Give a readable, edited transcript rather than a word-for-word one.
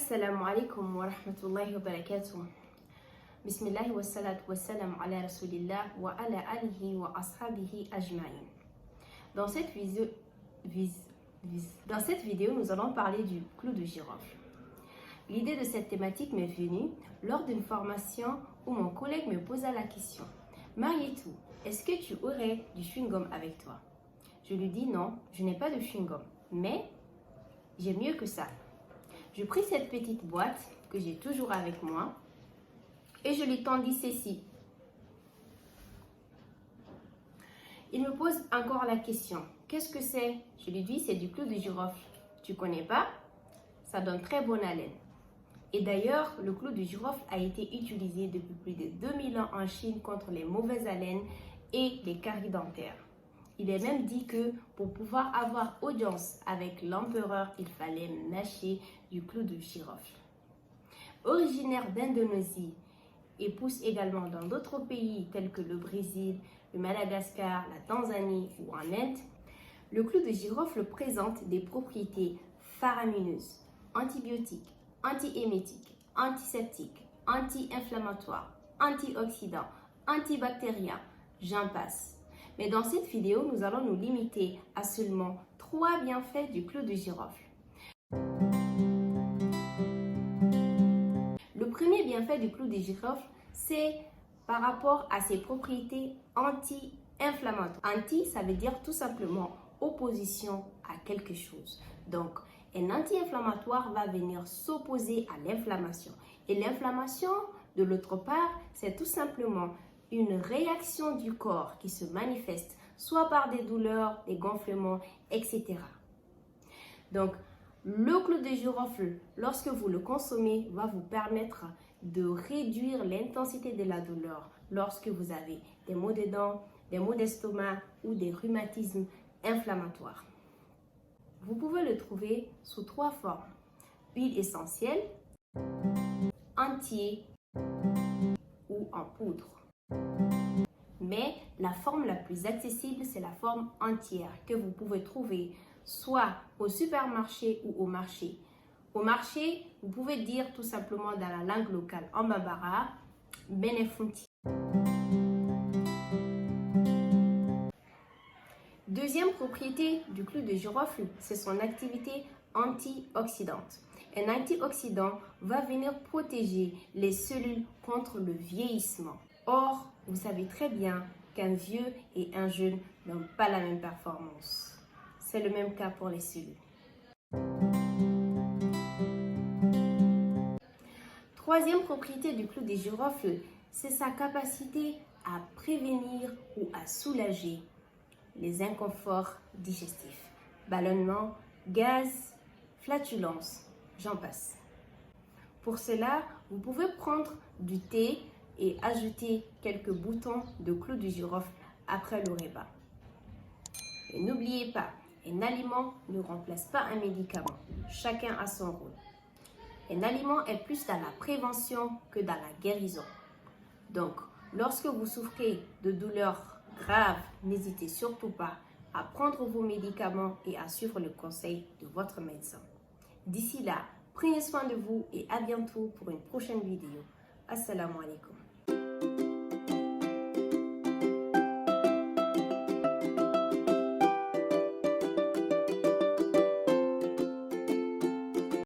Assalamu alaikum wa rahmatullahi wa barakatuh. Bismillah wa salatu wa salam ala rasulillah wa ala alihi wa ashabihi ajma'in. Dans cette vidéo, nous allons parler du clou de girofle. L'idée de cette thématique m'est venue lors d'une formation où mon collègue me posa la question: Marietou, est-ce que tu aurais du chewing-gum avec toi? Je lui dis non, je n'ai pas de chewing-gum, mais j'ai mieux que ça. Je pris cette petite boîte que j'ai toujours avec moi et je lui tendis ceci. Il me pose encore la question: qu'est-ce que c'est? Je lui dis: c'est du clou de girofle. Tu connais pas? Ça donne très bonne haleine. Et d'ailleurs, le clou de girofle a été utilisé depuis plus de 2000 ans en Chine contre les mauvaises haleines et les caries dentaires. Il est même dit que pour pouvoir avoir audience avec l'empereur, il fallait mâcher du clou de girofle. Originaire d'Indonésie et pousse également dans d'autres pays tels que le Brésil, le Madagascar, la Tanzanie ou en Inde, le clou de girofle présente des propriétés faramineuses, antibiotiques, antiémétiques, antiseptiques, anti-inflammatoires, antioxydants, antibactériens, j'en passe. Mais dans cette vidéo, nous allons nous limiter à seulement 3 bienfaits du clou de girofle. Le premier bienfait du clou de girofle, c'est par rapport à ses propriétés anti-inflammatoires. Anti, ça veut dire tout simplement opposition à quelque chose. Donc, un anti-inflammatoire va venir s'opposer à l'inflammation. Et l'inflammation, de l'autre part, c'est tout simplement une réaction du corps qui se manifeste soit par des douleurs, des gonflements, etc. Donc, le clou de girofle, lorsque vous le consommez, va vous permettre de réduire l'intensité de la douleur lorsque vous avez des maux de dents, des maux d'estomac ou des rhumatismes inflammatoires. Vous pouvez le trouver sous 3 formes: huile essentielle, entier ou en poudre. Mais la forme la plus accessible, c'est la forme entière que vous pouvez trouver soit au supermarché ou au marché. Au marché, vous pouvez dire tout simplement dans la langue locale en bambara, benefunti. Deuxième propriété du clou de girofle, c'est son activité antioxydante. Un antioxydant va venir protéger les cellules contre le vieillissement. Or, vous savez très bien qu'un vieux et un jeune n'ont pas la même performance. C'est le même cas pour les cellules. Troisième propriété du clou de girofle, c'est sa capacité à prévenir ou à soulager les inconforts digestifs, ballonnement, gaz, flatulence, j'en passe. Pour cela, vous pouvez prendre du thé et ajouter quelques boutons de clou de girofle après le repas. Et n'oubliez pas, un aliment ne remplace pas un médicament. Chacun a son rôle. Un aliment est plus dans la prévention que dans la guérison. Donc, lorsque vous souffrez de douleurs graves, n'hésitez surtout pas à prendre vos médicaments et à suivre le conseil de votre médecin. D'ici là, prenez soin de vous et à bientôt pour une prochaine vidéo. Assalamu alaikum.